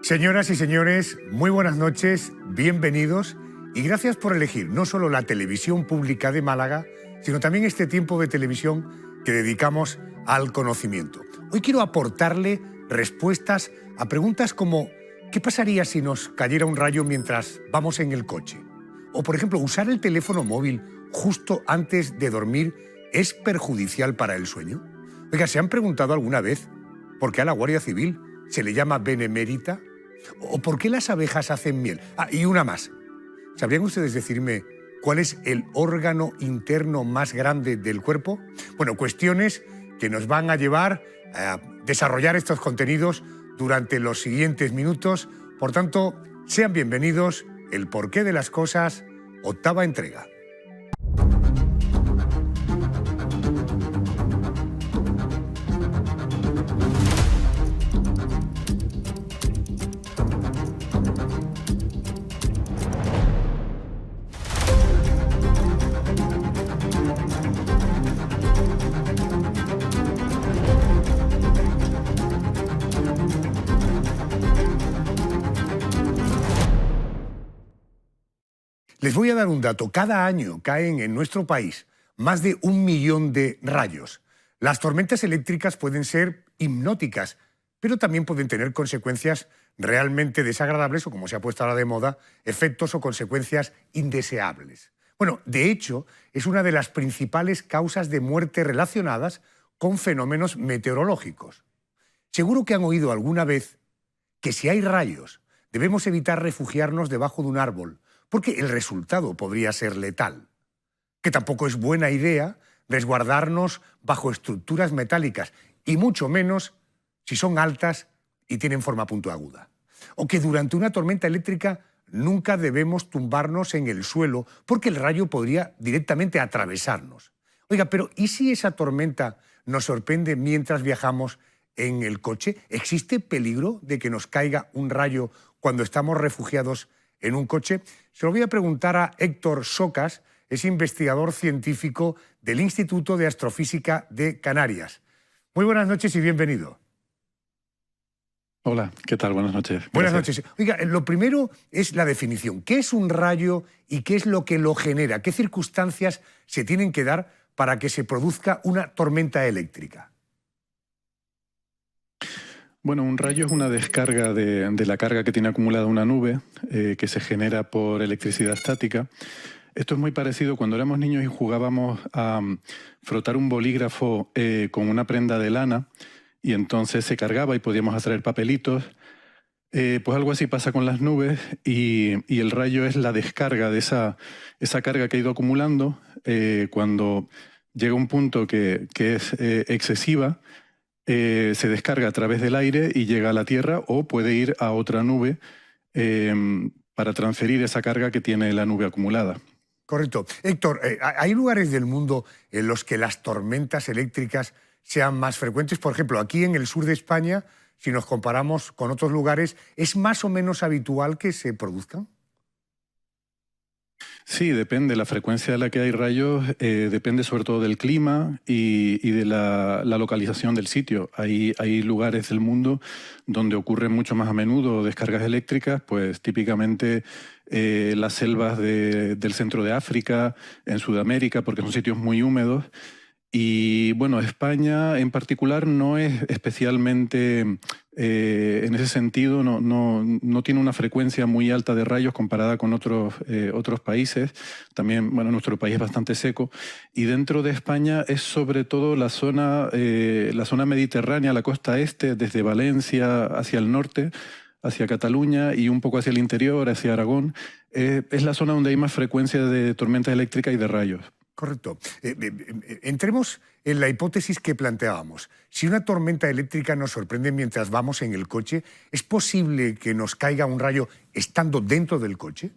Señoras y señores, muy buenas noches, bienvenidos y gracias por elegir no solo la televisión pública de Málaga, sino también este tiempo de televisión que dedicamos al conocimiento. Hoy quiero aportarle respuestas a preguntas como ¿qué pasaría si nos cayera un rayo mientras vamos en el coche? O, por ejemplo, ¿usar el teléfono móvil justo antes de dormir es perjudicial para el sueño? Oiga, ¿se han preguntado alguna vez por qué a la Guardia Civil se le llama benemérita? ¿O por qué las abejas hacen miel? Ah, y una más. ¿Sabrían ustedes decirme cuál es el órgano interno más grande del cuerpo? Bueno, cuestiones que nos van a llevar a desarrollar estos contenidos durante los siguientes minutos. Por tanto, sean bienvenidos. El porqué de las cosas, octava entrega. Les voy a dar un dato. Cada año caen en nuestro país más de 1 millón de rayos. Las tormentas eléctricas pueden ser hipnóticas, pero también pueden tener consecuencias realmente desagradables o, como se ha puesto ahora de moda, efectos o consecuencias indeseables. Bueno, de hecho, es una de las principales causas de muerte relacionadas con fenómenos meteorológicos. Seguro que han oído alguna vez que si hay rayos, debemos evitar refugiarnos debajo de un árbol, porque el resultado podría ser letal. Que tampoco es buena idea resguardarnos bajo estructuras metálicas, y mucho menos si son altas y tienen forma puntiaguda. O que durante una tormenta eléctrica nunca debemos tumbarnos en el suelo, porque el rayo podría directamente atravesarnos. Oiga, pero ¿y si esa tormenta nos sorprende mientras viajamos en el coche? ¿Existe peligro de que nos caiga un rayo cuando estamos refugiados en un coche? Se lo voy a preguntar a Héctor Socas, es investigador científico del Instituto de Astrofísica de Canarias. Muy buenas noches y bienvenido. Hola, ¿qué tal? Buenas noches. Gracias. Buenas noches. Oiga, lo primero es la definición. ¿Qué es un rayo y qué es lo que lo genera? ¿Qué circunstancias se tienen que dar para que se produzca una tormenta eléctrica? Bueno, un rayo es una descarga de la carga que tiene acumulada una nube que se genera por electricidad estática. Esto es muy parecido cuando éramos niños y jugábamos a frotar un bolígrafo con una prenda de lana y entonces se cargaba y podíamos hacer papelitos. Pues algo así pasa con las nubes y el rayo es la descarga de esa carga que ha ido acumulando. Cuando llega un punto que es excesiva, se descarga a través del aire y llega a la Tierra, o puede ir a otra nube para transferir esa carga que tiene la nube acumulada. Correcto. Héctor, ¿hay lugares del mundo en los que las tormentas eléctricas sean más frecuentes? Por ejemplo, aquí en el sur de España, si nos comparamos con otros lugares, ¿es más o menos habitual que se produzcan? Sí, depende. La frecuencia a la que hay rayos depende sobre todo del clima y de la localización del sitio. Hay lugares del mundo donde ocurren mucho más a menudo descargas eléctricas, pues típicamente las selvas del centro de África, en Sudamérica, porque son sitios muy húmedos. Y bueno, España en particular no es especialmente, en ese sentido, no tiene una frecuencia muy alta de rayos comparada con otros países. También, bueno, nuestro país es bastante seco. Y dentro de España es sobre todo la zona mediterránea, la costa este, desde Valencia hacia el norte, hacia Cataluña y un poco hacia el interior, hacia Aragón. Es la zona donde hay más frecuencia de tormentas eléctricas y de rayos. Correcto. Entremos en la hipótesis que planteábamos. Si una tormenta eléctrica nos sorprende mientras vamos en el coche, ¿es posible que nos caiga un rayo estando dentro del coche?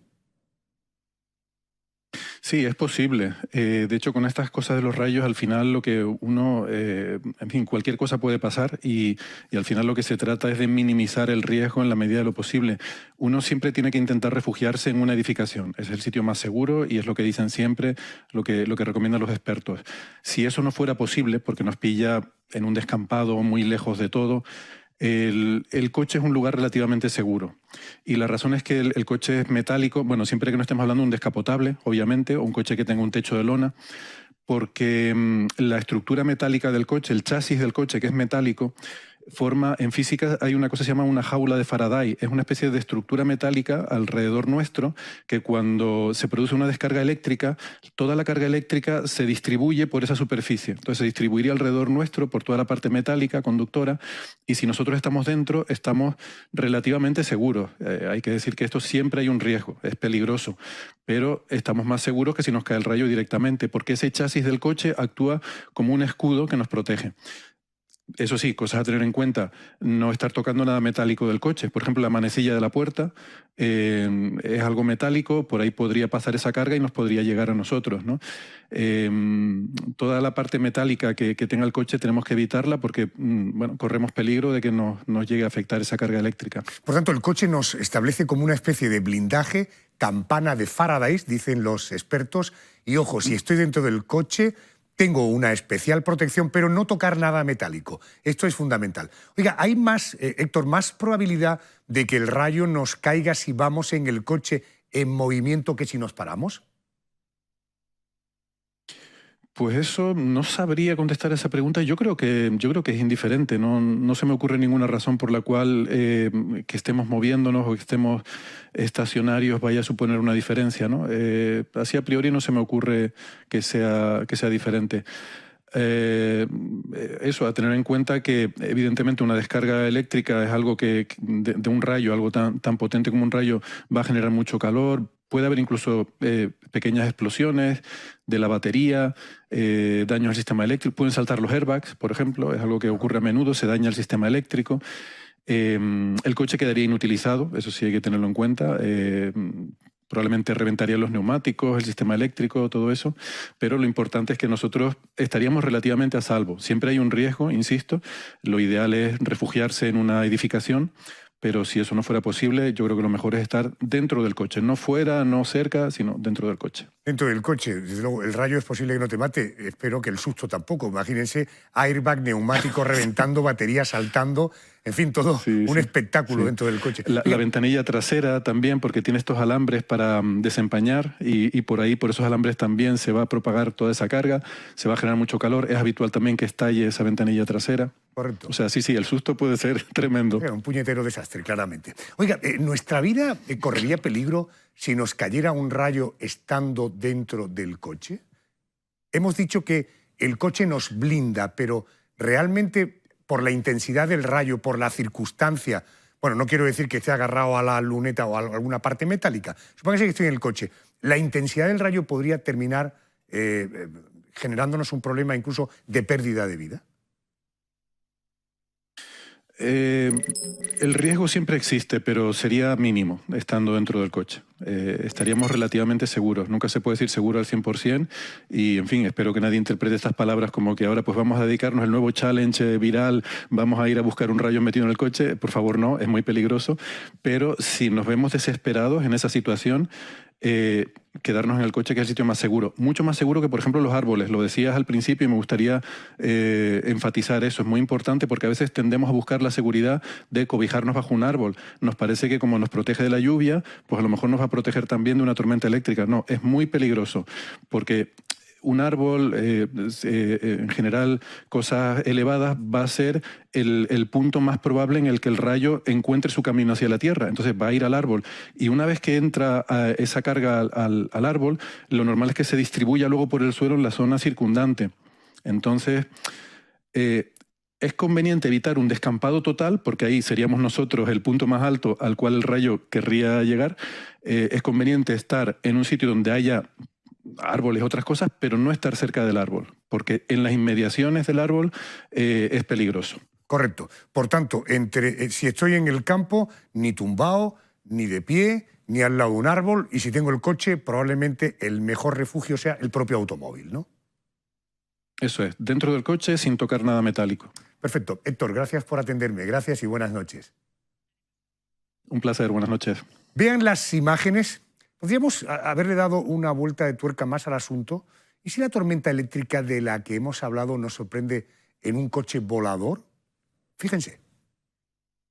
Sí, es posible. De hecho, con estas cosas de los rayos, al final lo que uno, en fin, cualquier cosa puede pasar y al final lo que se trata es de minimizar el riesgo en la medida de lo posible. Uno siempre tiene que intentar refugiarse en una edificación. Es el sitio más seguro y es lo que dicen siempre, lo que recomiendan los expertos. Si eso no fuera posible, porque nos pilla en un descampado muy lejos de todo, El coche es un lugar relativamente seguro. Y la razón es que el coche es metálico, bueno, siempre que no estemos hablando de un descapotable, obviamente, o un coche que tenga un techo de lona, porque la estructura metálica del coche, el chasis del coche que es metálico, forma, en física hay una cosa que se llama una jaula de Faraday. Es una especie de estructura metálica alrededor nuestro que cuando se produce una descarga eléctrica, toda la carga eléctrica se distribuye por esa superficie. Entonces se distribuiría alrededor nuestro por toda la parte metálica, conductora, y si nosotros estamos dentro, estamos relativamente seguros. Hay que decir que esto siempre hay un riesgo, es peligroso, pero estamos más seguros que si nos cae el rayo directamente, porque ese chasis del coche actúa como un escudo que nos protege. Eso sí, cosas a tener en cuenta, no estar tocando nada metálico del coche. Por ejemplo, la manecilla de la puerta es algo metálico, por ahí podría pasar esa carga y nos podría llegar a nosotros, ¿no? Toda la parte metálica que tenga el coche tenemos que evitarla porque bueno, corremos peligro de que nos llegue a afectar esa carga eléctrica. Por tanto, el coche nos establece como una especie de blindaje, campana de Faraday, dicen los expertos, y ojo, si estoy dentro del coche, tengo una especial protección, pero no tocar nada metálico. Esto es fundamental. Oiga, ¿hay más, Héctor, más probabilidad de que el rayo nos caiga si vamos en el coche en movimiento que si nos paramos? Pues eso no sabría contestar a esa pregunta. Yo creo que es indiferente. No se me ocurre ninguna razón por la cual que estemos moviéndonos o que estemos estacionarios vaya a suponer una diferencia, ¿no? Así a priori no se me ocurre que sea diferente. Eso, a tener en cuenta que evidentemente una descarga eléctrica es algo que de un rayo, algo tan potente como un rayo, va a generar mucho calor. Puede haber incluso pequeñas explosiones de la batería, daños al sistema eléctrico. Pueden saltar los airbags, por ejemplo, es algo que ocurre a menudo, se daña el sistema eléctrico. El coche quedaría inutilizado, eso sí hay que tenerlo en cuenta. Probablemente reventaría los neumáticos, el sistema eléctrico, todo eso, pero lo importante es que nosotros estaríamos relativamente a salvo. Siempre hay un riesgo, insisto, lo ideal es refugiarse en una edificación, pero si eso no fuera posible, yo creo que lo mejor es estar dentro del coche, no fuera, no cerca, sino dentro del coche. Dentro del coche, desde luego, el rayo es posible que no te mate, espero que el susto tampoco. Imagínense airbag, neumático reventando, batería saltando, en fin, todo un espectáculo dentro del coche. La ventanilla trasera también, porque tiene estos alambres para desempañar y por ahí, por esos alambres también se va a propagar toda esa carga, se va a generar mucho calor. Es habitual también que estalle esa ventanilla trasera. Correcto. O sea, sí, el susto puede ser tremendo. Un puñetero desastre, claramente. Oiga, ¿nuestra vida correría peligro si nos cayera un rayo estando dentro del coche? Hemos dicho que el coche nos blinda, pero realmente por la intensidad del rayo, por la circunstancia, bueno, no quiero decir que esté agarrado a la luneta o a alguna parte metálica, supóngase que estoy en el coche, la intensidad del rayo podría terminar generándonos un problema incluso de pérdida de vida. El riesgo siempre existe, pero sería mínimo estando dentro del coche. Estaríamos relativamente seguros. Nunca se puede decir seguro al 100% y, en fin, espero que nadie interprete estas palabras como que ahora pues vamos a dedicarnos al nuevo challenge viral, vamos a ir a buscar un rayo metido en el coche. Por favor, no, es muy peligroso. Pero si nos vemos desesperados en esa situación, quedarnos en el coche, que es el sitio más seguro. Mucho más seguro que, por ejemplo, los árboles. Lo decías al principio y me gustaría enfatizar eso. Es muy importante porque a veces tendemos a buscar la seguridad de cobijarnos bajo un árbol. Nos parece que como nos protege de la lluvia, pues a lo mejor nos va a proteger también de una tormenta eléctrica. No, es muy peligroso porque un árbol, en general, cosas elevadas, va a ser el punto más probable en el que el rayo encuentre su camino hacia la Tierra. Entonces va a ir al árbol. Y una vez que entra esa carga al árbol, lo normal es que se distribuya luego por el suelo en la zona circundante. Entonces, es conveniente evitar un descampado total, porque ahí seríamos nosotros el punto más alto al cual el rayo querría llegar. Es conveniente estar en un sitio donde haya árboles, otras cosas, pero no estar cerca del árbol, porque en las inmediaciones del árbol es peligroso. Correcto. Por tanto, si estoy en el campo, ni tumbado, ni de pie, ni al lado de un árbol, y si tengo el coche, probablemente el mejor refugio sea el propio automóvil, ¿no? Eso es, dentro del coche sin tocar nada metálico. Perfecto. Héctor, gracias por atenderme. Gracias y buenas noches. Un placer, buenas noches. Vean las imágenes. Podríamos haberle dado una vuelta de tuerca más al asunto. ¿Y si la tormenta eléctrica de la que hemos hablado nos sorprende en un coche volador? Fíjense.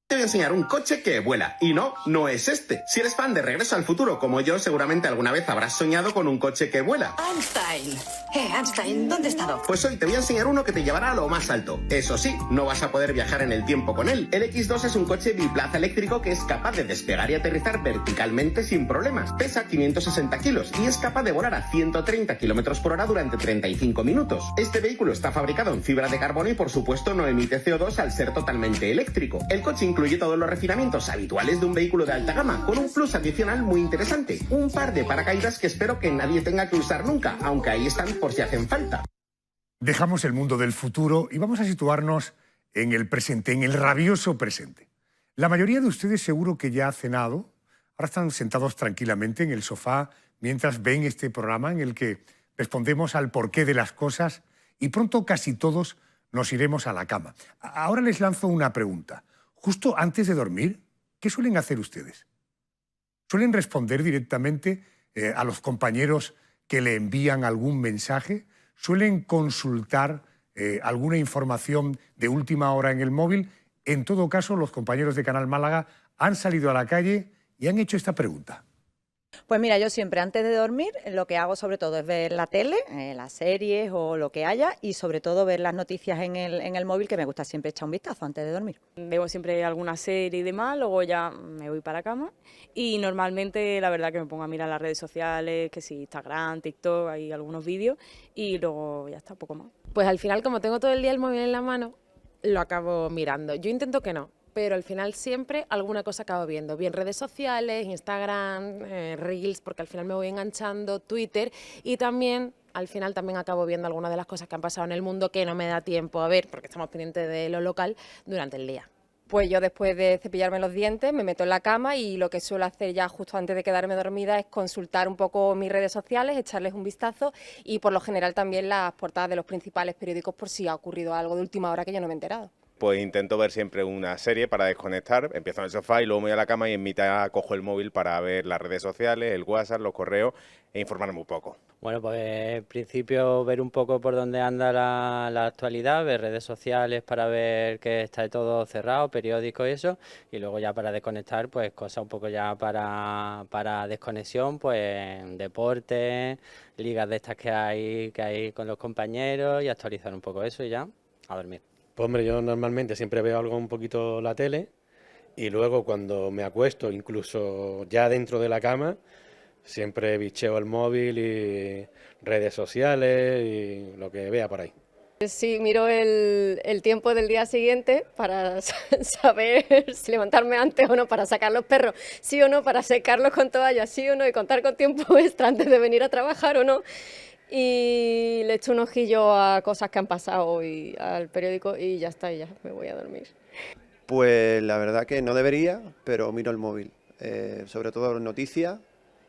Te voy a enseñar un coche que vuela. Y no, no es este. Si eres fan de Regreso al Futuro, como yo, seguramente alguna vez habrás soñado con un coche que vuela. Einstein. Einstein, ¿dónde he estado? Pues hoy te voy a enseñar uno que te llevará a lo más alto. Eso sí, no vas a poder viajar en el tiempo con él. El X2 es un coche biplaza eléctrico que es capaz de despegar y aterrizar verticalmente sin problemas. Pesa 560 kilos y es capaz de volar a 130 kilómetros por hora durante 35 minutos. Este vehículo está fabricado en fibra de carbono y por supuesto no emite CO2 al ser totalmente eléctrico. El coche incluye todos los refinamientos habituales de un vehículo de alta gama, con un plus adicional muy interesante: un par de paracaídas que espero que nadie tenga que usar nunca, aunque ahí están por si hacen falta. Dejamos el mundo del futuro y vamos a situarnos en el presente, en el rabioso presente. La mayoría de ustedes seguro que ya ha cenado, ahora están sentados tranquilamente en el sofá mientras ven este programa en el que respondemos al porqué de las cosas y pronto casi todos nos iremos a la cama. Ahora les lanzo una pregunta. Justo antes de dormir, ¿qué suelen hacer ustedes? ¿Suelen responder directamente a los compañeros que le envían algún mensaje? ¿Suelen consultar alguna información de última hora en el móvil? En todo caso, los compañeros de Canal Málaga han salido a la calle y han hecho esta pregunta. Pues mira, yo siempre antes de dormir lo que hago sobre todo es ver la tele, las series o lo que haya, y sobre todo ver las noticias en el móvil, que me gusta siempre echar un vistazo antes de dormir. Veo siempre alguna serie y demás, luego ya me voy para la cama y normalmente la verdad que me pongo a mirar las redes sociales, que sí, Instagram, TikTok, hay algunos vídeos y luego ya está, poco más. Pues al final, como tengo todo el día el móvil en la mano, lo acabo mirando. Yo intento que no, pero al final siempre alguna cosa acabo viendo, bien redes sociales, Instagram, Reels, porque al final me voy enganchando, Twitter, y también al final también acabo viendo algunas de las cosas que han pasado en el mundo que no me da tiempo a ver, porque estamos pendientes de lo local durante el día. Pues yo después de cepillarme los dientes me meto en la cama y lo que suelo hacer ya justo antes de quedarme dormida es consultar un poco mis redes sociales, echarles un vistazo y por lo general también las portadas de los principales periódicos por si ha ocurrido algo de última hora que yo no me he enterado. Pues intento ver siempre una serie para desconectar, empiezo en el sofá y luego me voy a la cama y en mitad cojo el móvil para ver las redes sociales, el WhatsApp, los correos e informarme un poco. Bueno, pues en principio ver un poco por dónde anda la actualidad, ver redes sociales para ver que está todo cerrado, periódicos y eso, y luego ya para desconectar, pues cosas un poco ya para desconexión, pues deporte, ligas de estas que hay con los compañeros y actualizar un poco eso y ya a dormir. Pues hombre, yo normalmente siempre veo algo un poquito la tele y luego cuando me acuesto, incluso ya dentro de la cama, siempre bicheo el móvil y redes sociales y lo que vea por ahí. Sí, miro el tiempo del día siguiente para saber si levantarme antes o no, para sacar los perros, sí o no, para secarlos con toalla, sí o no, y contar con tiempo extra antes de venir a trabajar o no. Y le echo un ojillo a cosas que han pasado hoy al periódico y ya está, y ya me voy a dormir. Pues la verdad que no debería, pero miro el móvil, sobre todo las noticias,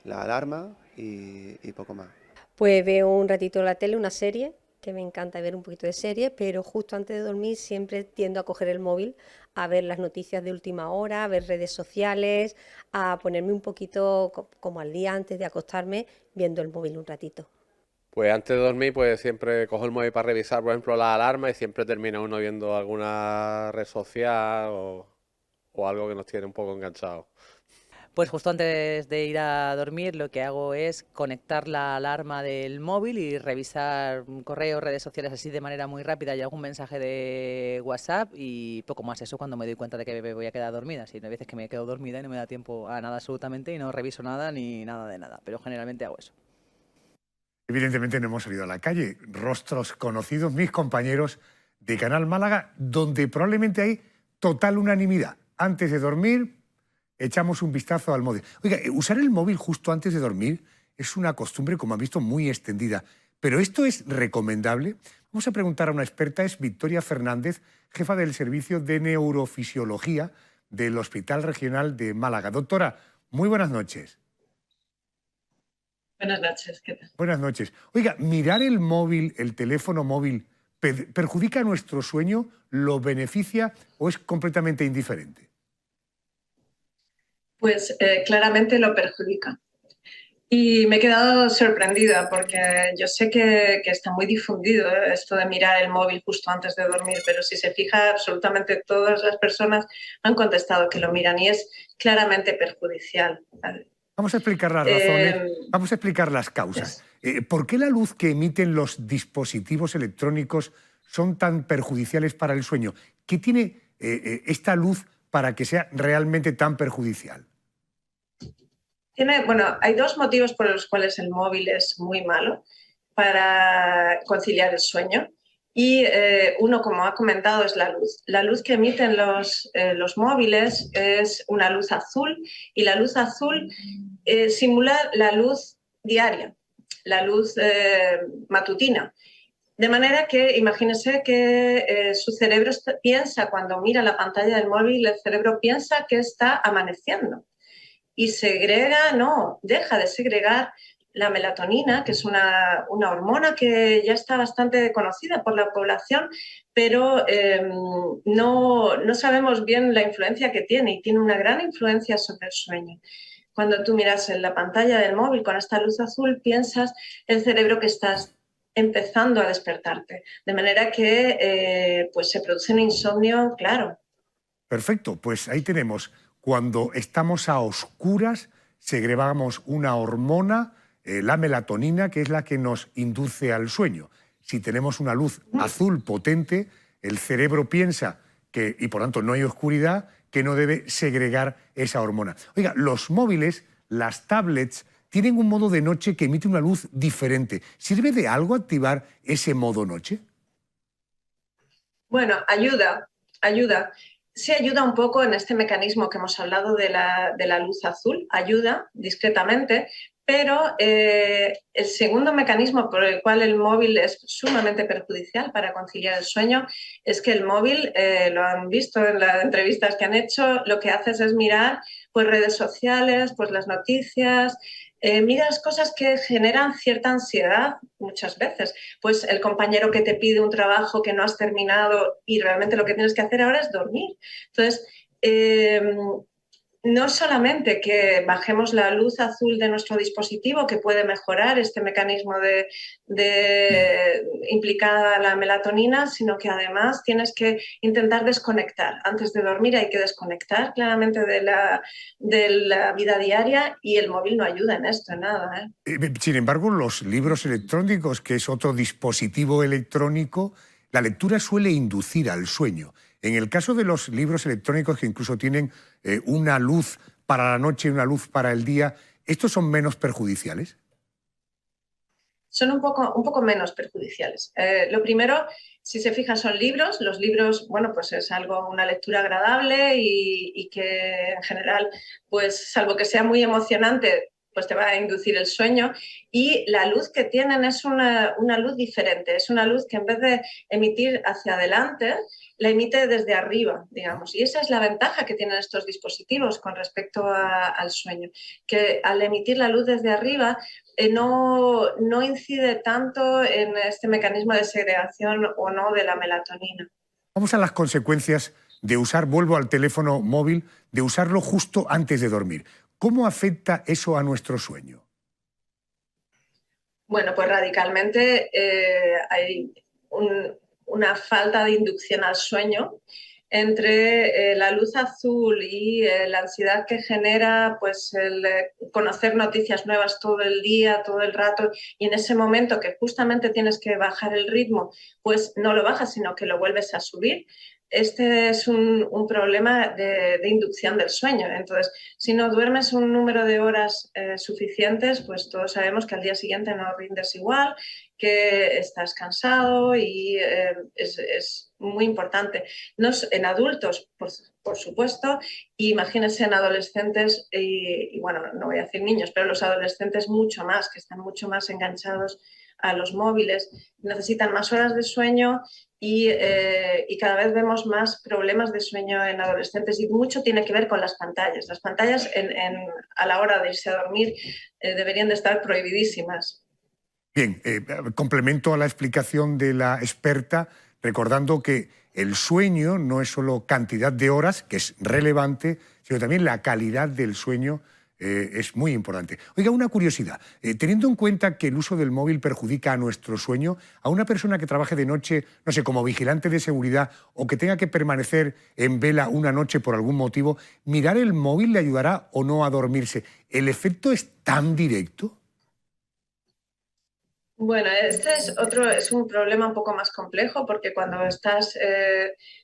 la alarma y poco más. Pues veo un ratito la tele, una serie, que me encanta ver un poquito de serie, pero justo antes de dormir siempre tiendo a coger el móvil, a ver las noticias de última hora, a ver redes sociales, a ponerme un poquito como al día antes de acostarme viendo el móvil un ratito. Pues antes de dormir, pues siempre cojo el móvil para revisar, por ejemplo, la alarma y siempre termina uno viendo alguna red social o algo que nos tiene un poco enganchados. Pues justo antes de ir a dormir lo que hago es conectar la alarma del móvil y revisar correos, redes sociales así de manera muy rápida y algún mensaje de WhatsApp y poco más. Eso cuando me doy cuenta de que me voy a quedar dormida. Si no hay veces que me quedo dormida y no me da tiempo a nada absolutamente y no reviso nada ni nada de nada, pero generalmente hago eso. Evidentemente no hemos salido a la calle. Rostros conocidos, mis compañeros de Canal Málaga, donde probablemente hay total unanimidad. Antes de dormir, echamos un vistazo al móvil. Oiga, usar el móvil justo antes de dormir es una costumbre, como han visto, muy extendida. ¿Pero esto es recomendable? Vamos a preguntar a una experta, es Victoria Fernández, jefa del Servicio de Neurofisiología del Hospital Regional de Málaga. Doctora, muy buenas noches. Buenas noches, ¿qué tal? Buenas noches. Oiga, ¿mirar el móvil, el teléfono móvil, perjudica nuestro sueño, lo beneficia o es completamente indiferente? Pues claramente lo perjudica. Y me he quedado sorprendida porque yo sé que está muy difundido esto de mirar el móvil justo antes de dormir, pero si se fija, absolutamente todas las personas han contestado que lo miran y es claramente perjudicial. Vamos a explicar las razones, vamos a explicar las causas. ¿Por qué la luz que emiten los dispositivos electrónicos son tan perjudiciales para el sueño? ¿Qué tiene esta luz para que sea realmente tan perjudicial? Bueno, hay dos motivos por los cuales el móvil es muy malo para conciliar el sueño. Y uno, como ha comentado, es la luz. La luz que emiten los móviles es una luz azul y la luz azul simula la luz diaria, la luz matutina. De manera que imagínese que su cerebro piensa, cuando mira la pantalla del móvil, el cerebro piensa que está amaneciendo. Y deja de segregar la melatonina, que es una hormona que ya está bastante conocida por la población, pero no sabemos bien la influencia que tiene y tiene una gran influencia sobre el sueño. Cuando tú miras en la pantalla del móvil con esta luz azul, piensas el cerebro que estás empezando a despertarte, de manera que pues se produce un insomnio claro. Perfecto, pues ahí tenemos. Cuando estamos a oscuras, segregamos una hormona, la melatonina, que es la que nos induce al sueño. Si tenemos una luz azul potente, el cerebro piensa que, y por tanto no hay oscuridad, que no debe segregar esa hormona. Oiga, los móviles, las tablets, tienen un modo de noche que emite una luz diferente. ¿Sirve de algo activar ese modo noche? Bueno, ayuda. Sí ayuda un poco en este mecanismo que hemos hablado de la luz azul, ayuda discretamente, pero el segundo mecanismo por el cual el móvil es sumamente perjudicial para conciliar el sueño es que el móvil, lo han visto en las entrevistas que han hecho, lo que haces es mirar pues, redes sociales, pues las noticias, miras cosas que generan cierta ansiedad muchas veces. Pues el compañero que te pide un trabajo que no has terminado y realmente lo que tienes que hacer ahora es dormir. Entonces, no solamente que bajemos la luz azul de nuestro dispositivo, que puede mejorar este mecanismo de implicada la melatonina, sino que además tienes que intentar desconectar. Antes de dormir hay que desconectar claramente de la vida diaria y el móvil no ayuda en esto, en nada. Sin embargo, los libros electrónicos, que es otro dispositivo electrónico, la lectura suele inducir al sueño. En el caso de los libros electrónicos que incluso tienen una luz para la noche y una luz para el día, ¿estos son menos perjudiciales? Son un poco menos perjudiciales. Lo primero, si se fijan, son libros. Los libros, bueno, pues es una lectura agradable y que en general, pues salvo que sea muy emocionante, pues te va a inducir el sueño. Y la luz que tienen es una luz diferente. Es una luz que en vez de emitir hacia adelante, la emite desde arriba, digamos. Y esa es la ventaja que tienen estos dispositivos con respecto al sueño, que al emitir la luz desde arriba no incide tanto en este mecanismo de segregación o no de la melatonina. Vamos a las consecuencias de usar, vuelvo al teléfono móvil, de usarlo justo antes de dormir. ¿Cómo afecta eso a nuestro sueño? Bueno, pues radicalmente hay una falta de inducción al sueño entre la luz azul y la ansiedad que genera pues el conocer noticias nuevas todo el día, todo el rato, y en ese momento que justamente tienes que bajar el ritmo, pues no lo bajas, sino que lo vuelves a subir. Este es un problema de inducción del sueño. Entonces, si no duermes un número de horas suficientes, pues todos sabemos que al día siguiente no rindes igual, que estás cansado y es muy importante. En adultos, por supuesto, y imagínense en adolescentes, y bueno, no voy a decir niños, pero los adolescentes mucho más, que están mucho más enganchados a los móviles, necesitan más horas de sueño y cada vez vemos más problemas de sueño en adolescentes y mucho tiene que ver con las pantallas. Las pantallas a la hora de irse a dormir deberían de estar prohibidísimas. Bien, complemento a la explicación de la experta recordando que el sueño no es solo cantidad de horas, que es relevante, sino también la calidad del sueño es muy importante. Oiga, una curiosidad. Teniendo en cuenta que el uso del móvil perjudica a nuestro sueño, a una persona que trabaje de noche, no sé, como vigilante de seguridad o que tenga que permanecer en vela una noche por algún motivo, ¿mirar el móvil le ayudará o no a dormirse? ¿El efecto es tan directo? Bueno, este es un problema un poco más complejo porque cuando estás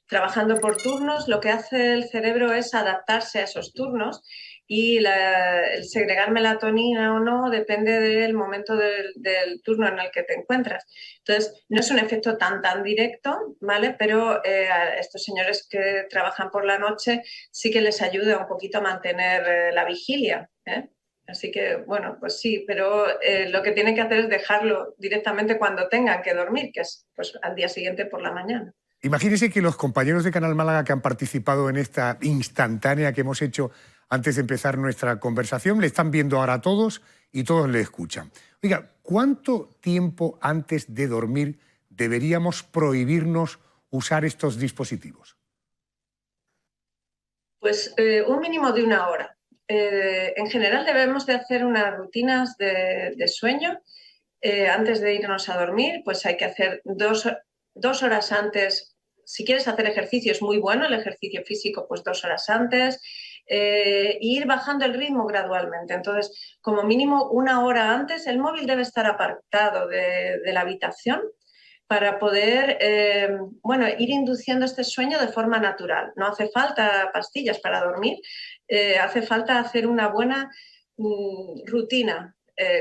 trabajando por turnos, lo que hace el cerebro es adaptarse a esos turnos y el segregar melatonina o no depende del momento del turno en el que te encuentras. Entonces, no es un efecto tan directo, ¿vale? Pero a estos señores que trabajan por la noche sí que les ayuda un poquito a mantener la vigilia, ¿eh? Así que, bueno, pues sí, pero lo que tienen que hacer es dejarlo directamente cuando tengan que dormir, que es pues, al día siguiente por la mañana. Imagínese que los compañeros de Canal Málaga que han participado en esta instantánea que hemos hecho antes de empezar nuestra conversación, le están viendo ahora a todos y todos le escuchan. Oiga, ¿cuánto tiempo antes de dormir deberíamos prohibirnos usar estos dispositivos? Pues un mínimo de 1 hora. En general debemos de hacer unas rutinas de sueño antes de irnos a dormir, pues hay que hacer 2 horas antes. Si quieres hacer ejercicio es muy bueno, el ejercicio físico pues 2 horas antes, e ir bajando el ritmo gradualmente. Entonces, como mínimo 1 hora antes, el móvil debe estar apartado de la habitación para poder ir induciendo este sueño de forma natural. No hace falta pastillas para dormir, hace falta hacer una buena rutina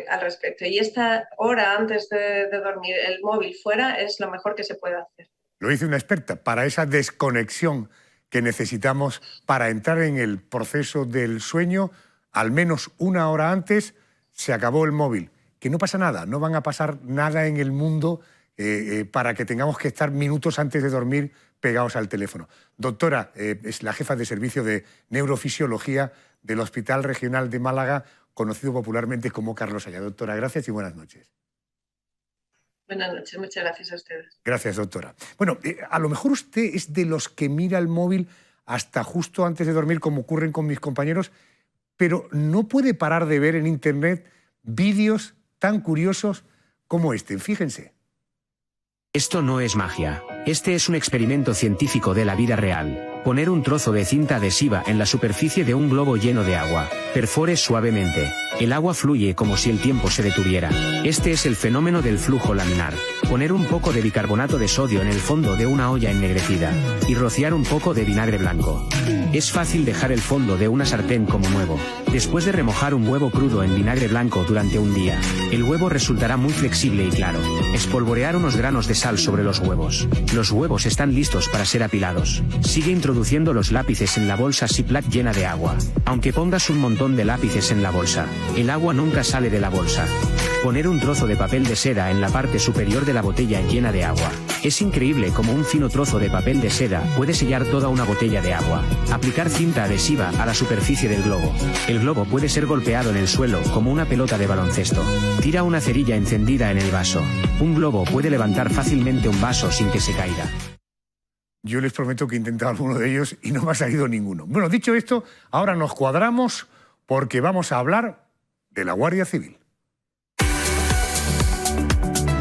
al respecto. Y esta hora antes de dormir, el móvil fuera, es lo mejor que se puede hacer. Lo dice una experta, para esa desconexión que necesitamos para entrar en el proceso del sueño, al menos 1 hora antes se acabó el móvil. Que no pasa nada, no van a pasar nada en el mundo para que tengamos que estar minutos antes de dormir pegados al teléfono. Doctora, es la jefa de servicio de neurofisiología del Hospital Regional de Málaga, conocido popularmente como Carlos Haya. Doctora, gracias y buenas noches. Buenas noches, muchas gracias a ustedes. Gracias, doctora. Bueno, a lo mejor usted es de los que mira el móvil hasta justo antes de dormir, como ocurren con mis compañeros, pero no puede parar de ver en Internet vídeos tan curiosos como este. Fíjense. Esto no es magia. Este es un experimento científico de la vida real. Poner un trozo de cinta adhesiva en la superficie de un globo lleno de agua. Perfore suavemente. El agua fluye como si el tiempo se detuviera. Este es el fenómeno del flujo laminar. Poner un poco de bicarbonato de sodio en el fondo de una olla ennegrecida. Y rociar un poco de vinagre blanco. Es fácil dejar el fondo de una sartén como nuevo. Después de remojar un huevo crudo en vinagre blanco durante un día, el huevo resultará muy flexible y claro. Espolvorear unos granos de sal sobre los huevos. Los huevos están listos para ser apilados. Sigue introduciendo los lápices en la bolsa Ziploc llena de agua. Aunque pongas un montón de lápices en la bolsa, el agua nunca sale de la bolsa. Poner un trozo de papel de seda en la parte superior de la botella llena de agua. Es increíble cómo un fino trozo de papel de seda puede sellar toda una botella de agua. Aplicar cinta adhesiva a la superficie del globo. El globo puede ser golpeado en el suelo como una pelota de baloncesto. Tira una cerilla encendida en el vaso. Un globo puede levantar fácilmente un vaso sin que se caiga. Yo les prometo que he intentado alguno de ellos y no me ha salido ninguno. Bueno, dicho esto, ahora nos cuadramos porque vamos a hablar de la Guardia Civil.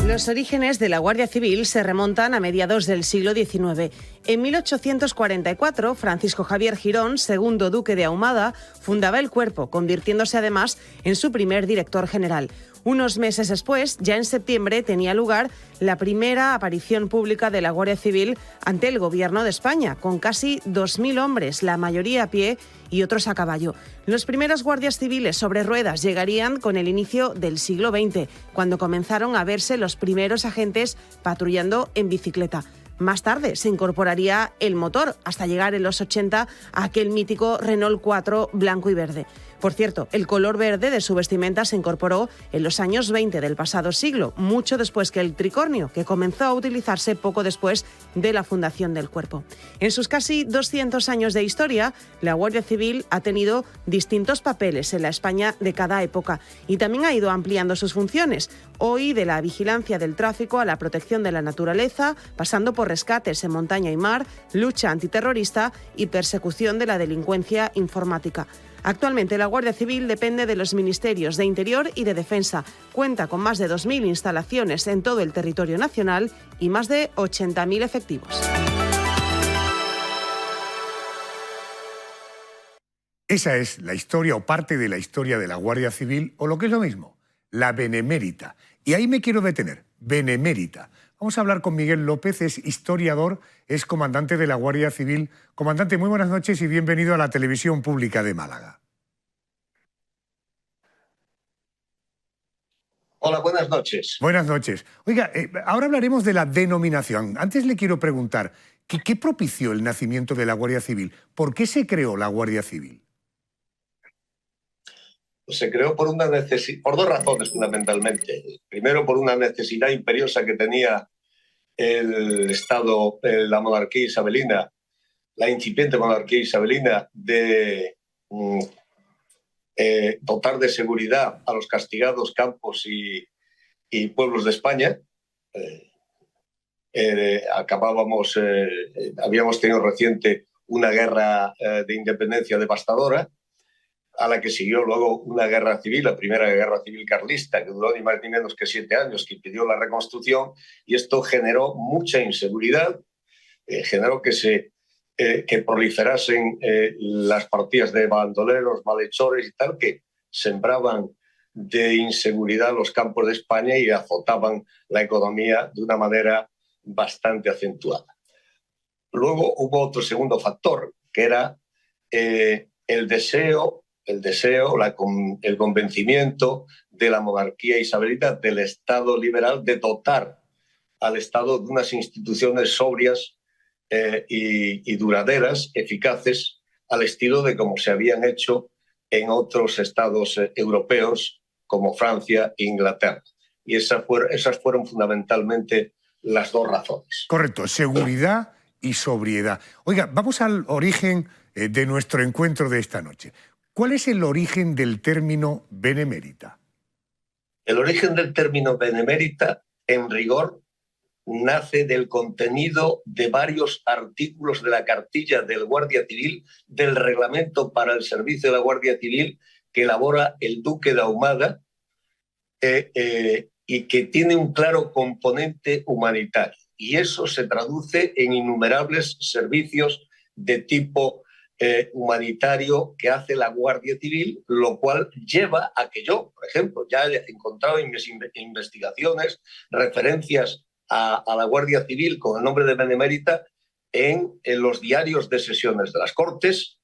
Los orígenes de la Guardia Civil se remontan a mediados del siglo XIX. En 1844, Francisco Javier Girón, segundo duque de Ahumada, fundaba el cuerpo, convirtiéndose además en su primer director general. Unos meses después, ya en septiembre, tenía lugar la primera aparición pública de la Guardia Civil ante el Gobierno de España, con casi 2.000 hombres, la mayoría a pie y otros a caballo. Los primeros guardias civiles sobre ruedas llegarían con el inicio del siglo XX, cuando comenzaron a verse los primeros agentes patrullando en bicicleta. Más tarde se incorporaría el motor, hasta llegar en los 80 a aquel mítico Renault 4 blanco y verde. Por cierto, el color verde de su vestimenta se incorporó en los años 20 del pasado siglo, mucho después que el tricornio, que comenzó a utilizarse poco después de la fundación del cuerpo. En sus casi 200 años de historia, la Guardia Civil ha tenido distintos papeles en la España de cada época y también ha ido ampliando sus funciones, hoy de la vigilancia del tráfico a la protección de la naturaleza, pasando por rescates en montaña y mar, lucha antiterrorista y persecución de la delincuencia informática. Actualmente la Guardia Civil depende de los Ministerios de Interior y de Defensa. Cuenta con más de 2.000 instalaciones en todo el territorio nacional y más de 80.000 efectivos. Esa es la historia o parte de la historia de la Guardia Civil, o lo que es lo mismo, la Benemérita. Y ahí me quiero detener, Benemérita. Vamos a hablar con Miguel López, es historiador, es comandante de la Guardia Civil. Comandante, muy buenas noches y bienvenido a la Televisión Pública de Málaga. Hola, buenas noches. Buenas noches. Oiga, ahora hablaremos de la denominación. Antes le quiero preguntar, ¿qué propició el nacimiento de la Guardia Civil? ¿Por qué se creó la Guardia Civil? Se creó por dos razones fundamentalmente. Primero, por una necesidad imperiosa que tenía el Estado, la monarquía isabelina, la incipiente monarquía isabelina, de dotar de seguridad a los castigados campos y pueblos de España. Habíamos tenido reciente una guerra de independencia devastadora, a la que siguió luego una guerra civil, la primera guerra civil carlista, que duró ni más ni menos que 7 años, que impidió la reconstrucción, y esto generó mucha inseguridad, generó que proliferasen las partidas de bandoleros, malhechores y tal, que sembraban de inseguridad los campos de España y azotaban la economía de una manera bastante acentuada. Luego hubo otro segundo factor, que era el convencimiento de la monarquía isabelita, del Estado liberal, de dotar al Estado de unas instituciones sobrias y duraderas, eficaces, al estilo de como se habían hecho en otros estados europeos como Francia e Inglaterra. Y esas fueron fundamentalmente las dos razones. Correcto, seguridad y sobriedad. Oiga, vamos al origen de nuestro encuentro de esta noche. ¿Cuál es el origen del término benemérita? El origen del término benemérita, en rigor, nace del contenido de varios artículos de la cartilla del Guardia Civil, del reglamento para el servicio de la Guardia Civil que elabora el Duque de Ahumada y que tiene un claro componente humanitario. Y eso se traduce en innumerables servicios de tipo humanitario que hace la Guardia Civil, lo cual lleva a que yo, por ejemplo, ya he encontrado en mis investigaciones referencias a la Guardia Civil con el nombre de benemérita en los diarios de sesiones de las Cortes,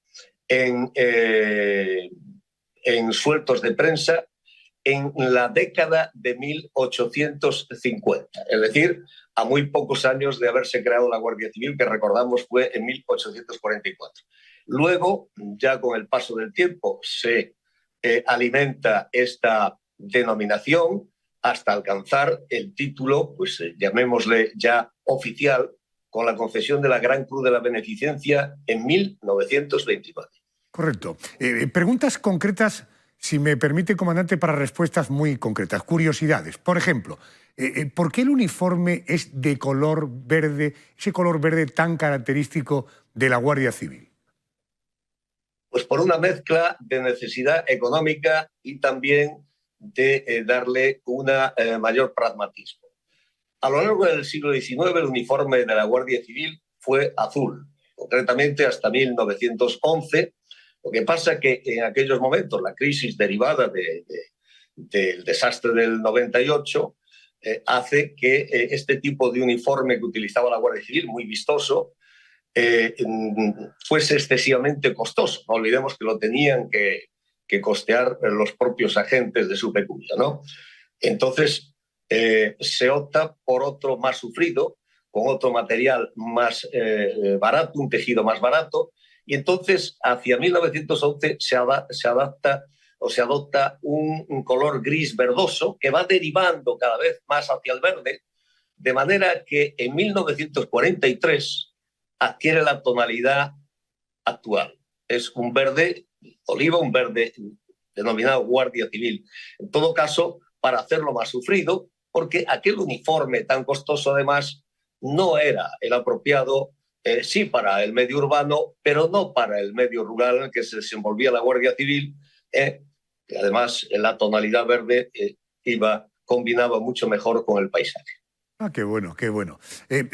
en sueltos de prensa, en la década de 1850, es decir, a muy pocos años de haberse creado la Guardia Civil, que recordamos fue en 1844. Luego, ya con el paso del tiempo, se alimenta esta denominación hasta alcanzar el título, pues llamémosle ya oficial, con la concesión de la Gran Cruz de la Beneficencia en 1929. Correcto. Preguntas concretas, si me permite, comandante, para respuestas muy concretas. Curiosidades. Por ejemplo, ¿por qué el uniforme es de color verde, ese color verde tan característico de la Guardia Civil? Pues por una mezcla de necesidad económica y también de darle una mayor pragmatismo. A lo largo del siglo XIX el uniforme de la Guardia Civil fue azul, concretamente hasta 1911. Lo que pasa que en aquellos momentos la crisis derivada del desastre del 98 hace que este tipo de uniforme que utilizaba la Guardia Civil, muy vistoso, fuese excesivamente costoso. No olvidemos que lo tenían que costear los propios agentes de su pecunia, ¿no? Entonces se opta por otro más sufrido, con otro material más barato, un tejido más barato, y entonces hacia 1911 se adopta un color gris verdoso que va derivando cada vez más hacia el verde, de manera que en 1943 adquiere la tonalidad actual. Es un verde oliva, un verde denominado Guardia Civil. En todo caso, para hacerlo más sufrido, porque aquel uniforme tan costoso además no era el apropiado sí para el medio urbano, pero no para el medio rural en el que se desenvolvía la Guardia Civil, que además la tonalidad verde combinaba mucho mejor con el paisaje. Ah, qué bueno, qué bueno.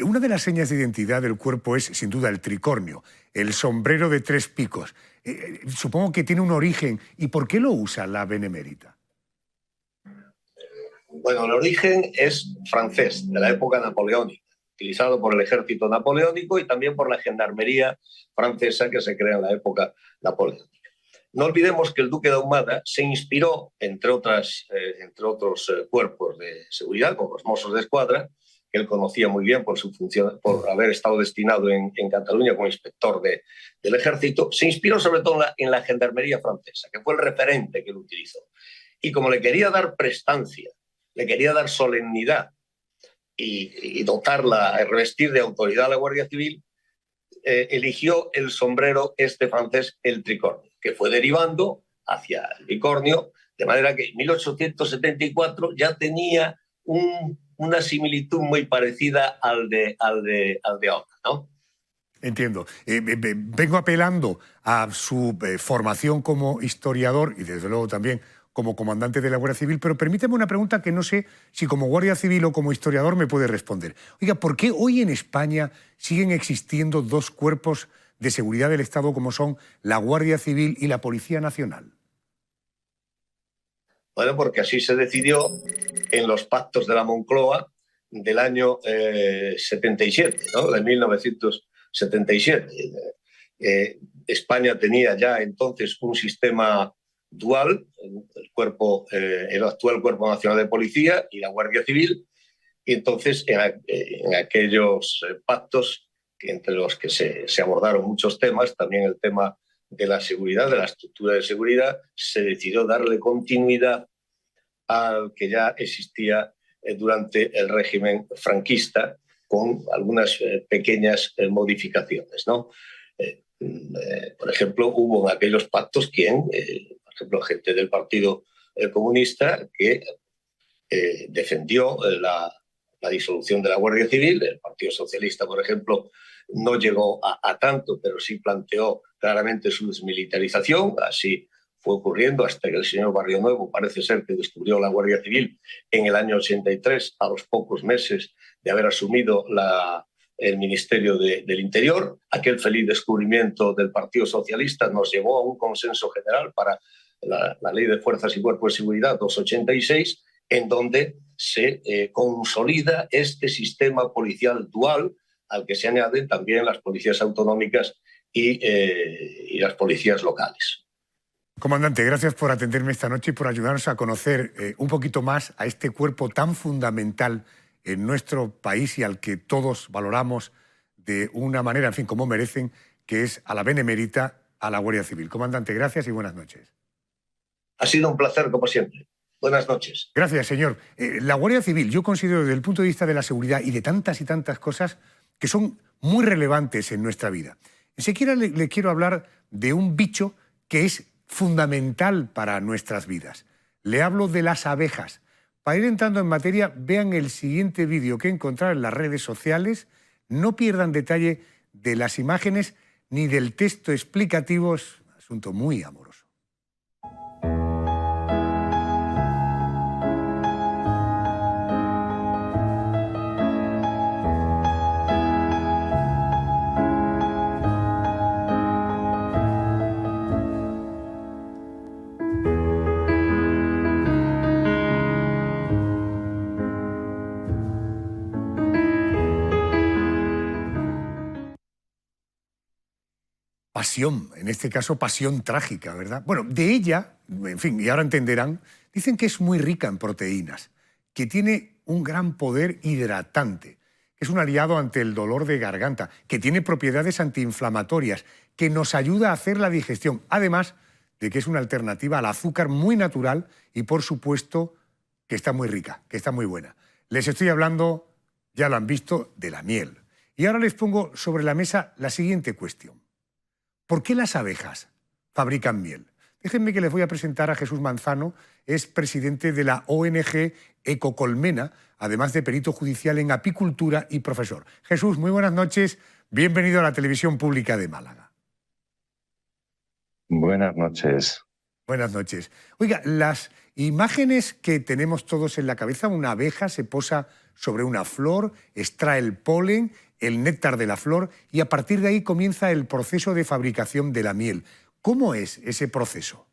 Una de las señas de identidad del cuerpo es, sin duda, el tricornio, el sombrero de 3 picos. Supongo que tiene un origen. ¿Y por qué lo usa la Benemérita? Bueno, el origen es francés, de la época napoleónica, utilizado por el ejército napoleónico y también por la gendarmería francesa que se crea en la época napoleónica. No olvidemos que el duque de Ahumada se inspiró, entre otros cuerpos de seguridad, como los Mossos de Escuadra, que él conocía muy bien por su función, por haber estado destinado en Cataluña como inspector del ejército, se inspiró sobre todo en la gendarmería francesa, que fue el referente que él utilizó. Y como le quería dar prestancia, le quería dar solemnidad y dotarla, revestir de autoridad a la Guardia Civil, eligió el sombrero francés, el tricornio, que fue derivando hacia el bicornio, de manera que en 1874 ya tenía una similitud muy parecida al de ahora, ¿no? Entiendo. Vengo apelando a su formación como historiador y desde luego también como comandante de la Guardia Civil, pero permíteme una pregunta que no sé si como Guardia Civil o como historiador me puede responder. Oiga, ¿por qué hoy en España siguen existiendo 2 cuerpos de seguridad del Estado como son la Guardia Civil y la Policía Nacional? Bueno, porque así se decidió en los pactos de la Moncloa del año 77, ¿no? De 1977. España tenía ya entonces un sistema dual, el actual Cuerpo Nacional de Policía y la Guardia Civil, y entonces en aquellos pactos entre los que se abordaron muchos temas, también el tema de la seguridad, de la estructura de seguridad, se decidió darle continuidad al que ya existía durante el régimen franquista, con algunas pequeñas modificaciones, ¿no? Por ejemplo, hubo en aquellos pactos por ejemplo, gente del Partido Comunista que defendió la disolución de la Guardia Civil. El Partido Socialista, por ejemplo, no llegó a tanto, pero sí planteó claramente su desmilitarización. Así fue ocurriendo hasta que el señor Barrionuevo parece ser que descubrió la Guardia Civil en el año 83, a los pocos meses de haber asumido el Ministerio del Interior. Aquel feliz descubrimiento del Partido Socialista nos llevó a un consenso general para la Ley de Fuerzas y Cuerpos de Seguridad 286, en donde se consolida este sistema policial dual al que se añaden también las policías autonómicas y las policías locales. Comandante, gracias por atenderme esta noche y por ayudarnos a conocer un poquito más a este cuerpo tan fundamental en nuestro país y al que todos valoramos de una manera, en fin, como merecen, que es a la Benemérita, a la Guardia Civil. Comandante, gracias y buenas noches. Ha sido un placer, como siempre. Buenas noches. Gracias, señor. La Guardia Civil, yo considero desde el punto de vista de la seguridad y de tantas y tantas cosas que son muy relevantes en nuestra vida. Enseguida le quiero hablar de un bicho que es fundamental para nuestras vidas. Le hablo de las abejas. Para ir entrando en materia, vean el siguiente vídeo que encontrar en las redes sociales. No pierdan detalle de las imágenes ni del texto explicativo. Es un asunto muy amoroso. Pasión, en este caso pasión trágica, ¿verdad? Bueno, de ella, en fin, y ahora entenderán, dicen que es muy rica en proteínas, que tiene un gran poder hidratante, que es un aliado ante el dolor de garganta, que tiene propiedades antiinflamatorias, que nos ayuda a hacer la digestión, además de que es una alternativa al azúcar muy natural y, por supuesto, que está muy rica, que está muy buena. Les estoy hablando, ya lo han visto, de la miel. Y ahora les pongo sobre la mesa la siguiente cuestión. ¿Por qué las abejas fabrican miel? Déjenme que les voy a presentar a Jesús Manzano, es presidente de la ONG Ecocolmena, además de perito judicial en apicultura y profesor. Jesús, muy buenas noches, bienvenido a la Televisión Pública de Málaga. Buenas noches. Buenas noches. Oiga, las imágenes que tenemos todos en la cabeza, una abeja se posa sobre una flor, extrae el polen, el néctar de la flor y a partir de ahí comienza el proceso de fabricación de la miel. ¿Cómo es ese proceso?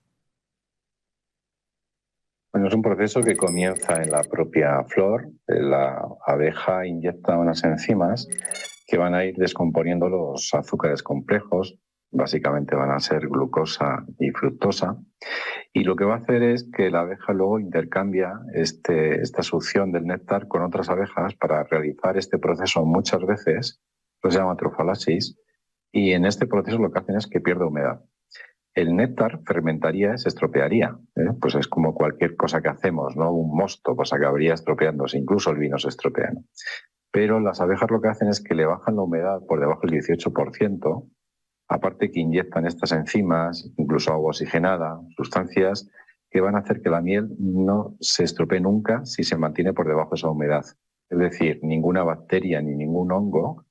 Bueno, es un proceso que comienza en la propia flor. La abeja inyecta unas enzimas que van a ir descomponiendo los azúcares complejos. Básicamente van a ser glucosa y fructosa. Y lo que va a hacer es que la abeja luego intercambia esta succión del néctar con otras abejas para realizar este proceso muchas veces, lo se llama trofalasis, y en este proceso lo que hacen es que pierde humedad. El néctar fermentaría, se estropearía, pues es como cualquier cosa que hacemos, ¿no? Un mosto pues acabaría estropeándose, incluso el vino se estropea, ¿no? Pero las abejas lo que hacen es que le bajan la humedad por debajo del 18%, aparte que inyectan estas enzimas, incluso agua oxigenada, sustancias que van a hacer que la miel no se estropee nunca si se mantiene por debajo de esa humedad. Es decir, ninguna bacteria ni ningún hongo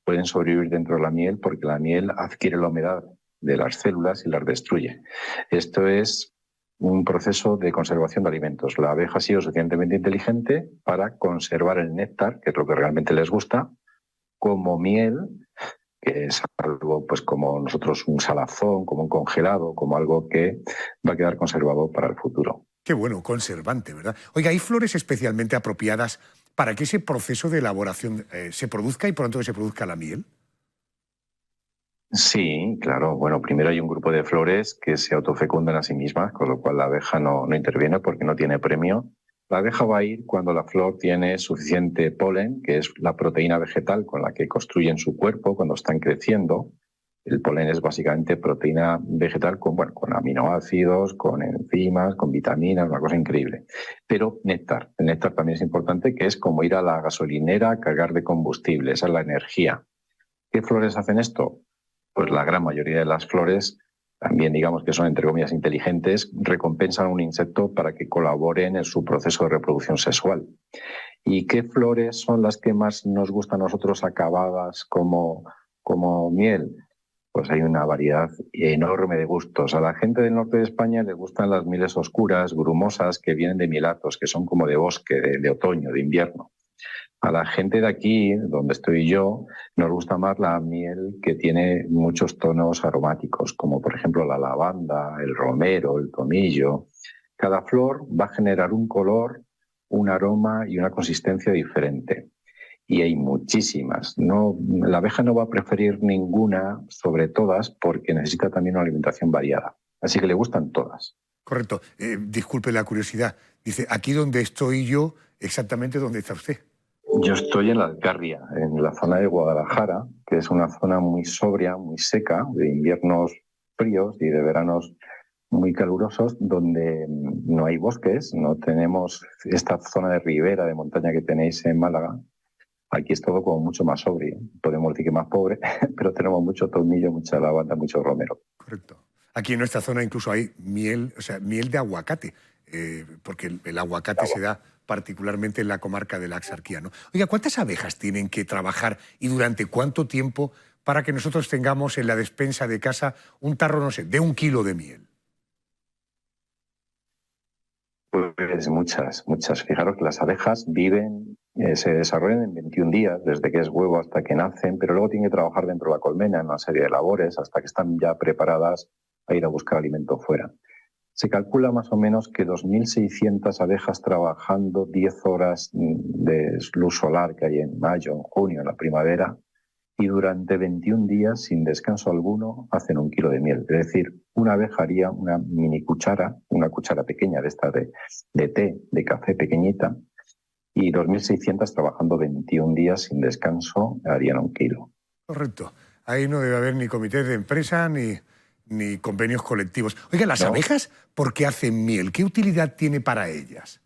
pueden sobrevivir dentro de la miel porque la miel adquiere la humedad de las células y las destruye. Esto es un proceso de conservación de alimentos. La abeja ha sido suficientemente inteligente para conservar el néctar, que es lo que realmente les gusta, como miel, que es algo pues como nosotros un salazón, como un congelado, como algo que va a quedar conservado para el futuro. Qué bueno, conservante, ¿verdad? Oiga, ¿hay flores especialmente apropiadas para que ese proceso de elaboración se produzca y pronto que se produzca la miel? Sí, claro. Bueno, primero hay un grupo de flores que se autofecundan a sí mismas, con lo cual la abeja no interviene porque no tiene premio. La abeja va a ir cuando la flor tiene suficiente polen, que es la proteína vegetal con la que construyen su cuerpo cuando están creciendo. El polen es básicamente proteína vegetal con aminoácidos, con enzimas, con vitaminas, una cosa increíble. Pero néctar. El néctar también es importante, que es como ir a la gasolinera a cargar de combustible, esa es la energía. ¿Qué flores hacen esto? Pues la gran mayoría de las flores, también digamos que son entre comillas inteligentes, recompensan a un insecto para que colaboren en su proceso de reproducción sexual. ¿Y qué flores son las que más nos gustan a nosotros acabadas como miel? Pues hay una variedad enorme de gustos. A la gente del norte de España les gustan las mieles oscuras, grumosas, que vienen de mielatos, que son como de bosque, de otoño, de invierno. A la gente de aquí, donde estoy yo, nos gusta más la miel que tiene muchos tonos aromáticos, como por ejemplo la lavanda, el romero, el tomillo. Cada flor va a generar un color, un aroma y una consistencia diferente. Y hay muchísimas. La abeja no va a preferir ninguna sobre todas porque necesita también una alimentación variada. Así que le gustan todas. Correcto. Disculpe la curiosidad. Dice, aquí donde estoy yo, exactamente dónde está usted. Yo estoy en la Alcarria, en la zona de Guadalajara, que es una zona muy sobria, muy seca, de inviernos fríos y de veranos muy calurosos, donde no hay bosques, no tenemos esta zona de ribera, de montaña que tenéis en Málaga. Aquí es todo como mucho más sobrio. Podemos decir que más pobre, pero tenemos mucho tomillo, mucha lavanda, mucho romero. Correcto. Aquí en nuestra zona incluso hay miel, miel de aguacate, porque el aguacate se da particularmente en la comarca de la Axarquía, ¿no? Oiga, ¿cuántas abejas tienen que trabajar y durante cuánto tiempo para que nosotros tengamos en la despensa de casa un tarro, no sé, de 1 kilo de miel? Pues muchas. Fijaros que las abejas se desarrollan en 21 días, desde que es huevo hasta que nacen, pero luego tienen que trabajar dentro de la colmena en una serie de labores hasta que están ya preparadas a ir a buscar alimento fuera. Se calcula más o menos que 2.600 abejas trabajando 10 horas de luz solar que hay en mayo, en junio, en la primavera, y durante 21 días, sin descanso alguno, hacen 1 kilo de miel. Es decir, una abeja haría una mini cuchara, una cuchara pequeña de esta de té, de café pequeñita, y 2.600 trabajando 21 días sin descanso harían 1 kilo. Correcto. Ahí no debe haber ni comités de empresa ni convenios colectivos. Oiga, ¿las abejas por qué hacen miel? ¿Qué utilidad tiene para ellas?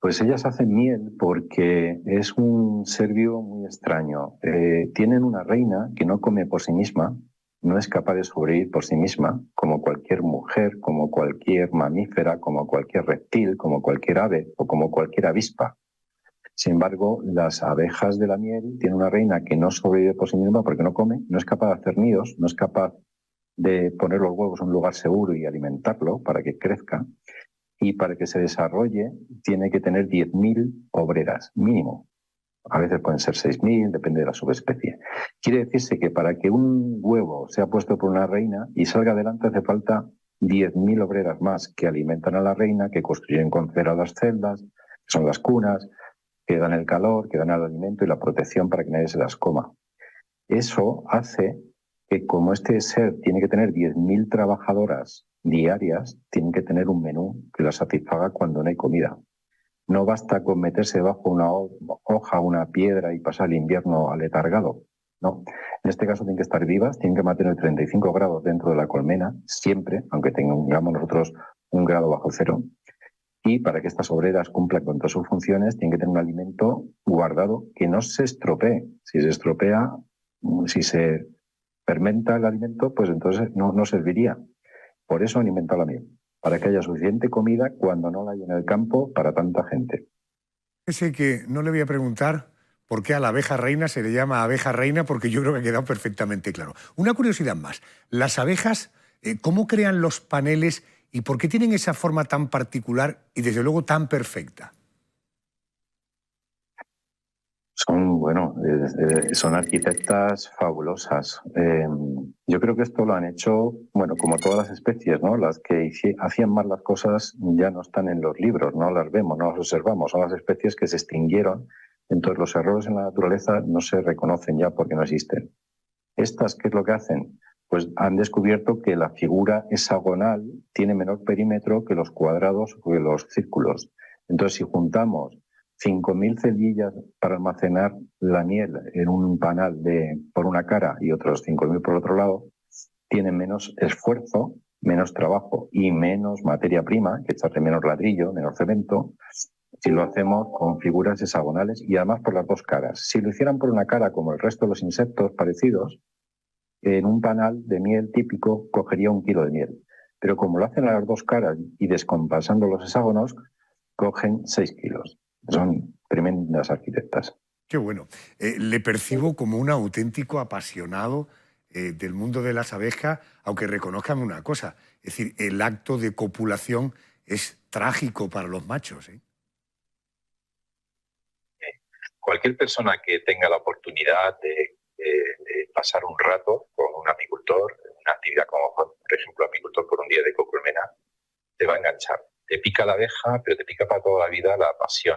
Pues ellas hacen miel porque es un ser vivo muy extraño. Tienen una reina que no come por sí misma, no es capaz de sobrevivir por sí misma, como cualquier mujer, como cualquier mamífera, como cualquier reptil, como cualquier ave o como cualquier avispa. Sin embargo, las abejas de la miel tienen una reina que no sobrevive por sí misma porque no come, no es capaz de hacer nidos, no es capaz de poner los huevos en un lugar seguro y alimentarlo para que crezca. Y para que se desarrolle tiene que tener 10.000 obreras, mínimo. A veces pueden ser 6.000, depende de la subespecie. Quiere decirse que para que un huevo sea puesto por una reina y salga adelante hace falta 10.000 obreras más que alimentan a la reina, que construyen con cera las celdas, que son las cunas, que dan el calor, que dan el alimento y la protección para que nadie se las coma. Eso hace que, como este ser tiene que tener 10.000 trabajadoras diarias, tienen que tener un menú que las satisfaga cuando no hay comida. No basta con meterse debajo una hoja, una piedra y pasar el invierno aletargado. No. En este caso tienen que estar vivas, tienen que mantener 35 grados dentro de la colmena, siempre, aunque tengamos nosotros 1 grado bajo cero. Y para que estas obreras cumplan con todas sus funciones, tienen que tener un alimento guardado que no se estropee. Si se estropea, si se fermenta el alimento, pues entonces no serviría. Por eso han inventado la miel, para que haya suficiente comida cuando no la hay en el campo para tanta gente. Sé que no le voy a preguntar por qué a la abeja reina se le llama abeja reina, porque yo creo que ha quedado perfectamente claro. Una curiosidad más, las abejas, ¿cómo crean los paneles y por qué tienen esa forma tan particular y desde luego tan perfecta? Son arquitectas fabulosas. Yo creo que esto lo han hecho, como todas las especies, ¿no? Las que hacían mal las cosas ya no están en los libros, no las vemos, no las observamos. Son las especies que se extinguieron, entonces los errores en la naturaleza no se reconocen ya porque no existen. Estas, ¿qué es lo que hacen? Pues han descubierto que la figura hexagonal tiene menor perímetro que los cuadrados o que los círculos. Entonces, si juntamos 5.000 celdillas para almacenar la miel en un panal por una cara y otros 5.000 por otro lado, tienen menos esfuerzo, menos trabajo y menos materia prima, que echarle menos ladrillo, menos cemento, si lo hacemos con figuras hexagonales y además por las dos caras. Si lo hicieran por una cara como el resto de los insectos parecidos, en un panal de miel típico cogería 1 kilo de miel. Pero como lo hacen a las dos caras y descompasando los hexágonos, cogen 6 kilos. Son tremendas arquitectas. Qué bueno. Le percibo como un auténtico apasionado del mundo de las abejas, aunque reconozcan una cosa, es decir, el acto de copulación es trágico para los machos, ¿eh? Cualquier persona que tenga la oportunidad de pasar un rato con un apicultor, una actividad como, por ejemplo, apicultor por un día de ecocolmena, te va a enganchar. Te pica la abeja, pero te pica para toda la vida la pasión,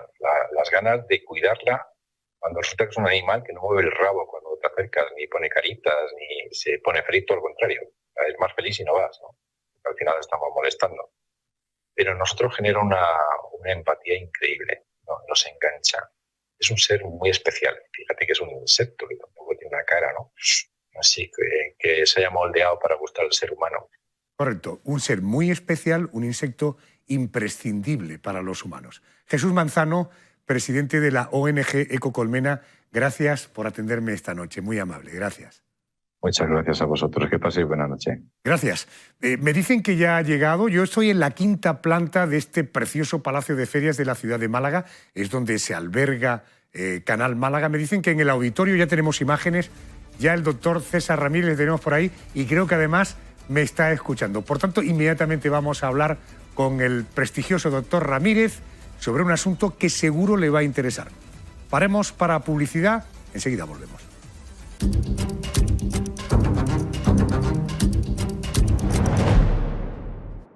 las ganas de cuidarla cuando resulta que es un animal que no mueve el rabo cuando te acercas, ni pone caritas, ni se pone feliz, todo al contrario. Es más feliz si no vas, ¿no? Al final estamos molestando. Pero en nosotros genera una empatía increíble, ¿no? Nos engancha. Es un ser muy especial. Fíjate que es un insecto que tampoco tiene una cara, ¿no? Así que se haya moldeado para gustar al ser humano. Correcto. Un ser muy especial, un insecto imprescindible para los humanos. Jesús Manzano, presidente de la ONG Ecocolmena, gracias por atenderme esta noche. Muy amable, gracias. Muchas gracias a vosotros. Que paséis buena noche. Gracias. Me dicen que ya ha llegado. Yo estoy en la 5ª planta de este precioso Palacio de Ferias de la ciudad de Málaga. Es donde se alberga Canal Málaga. Me dicen que en el auditorio ya tenemos imágenes. Ya el doctor César Ramírez le tenemos por ahí y creo que además me está escuchando. Por tanto, inmediatamente vamos a hablar con el prestigioso doctor Ramírez sobre un asunto que seguro le va a interesar. Paremos para publicidad. Enseguida volvemos.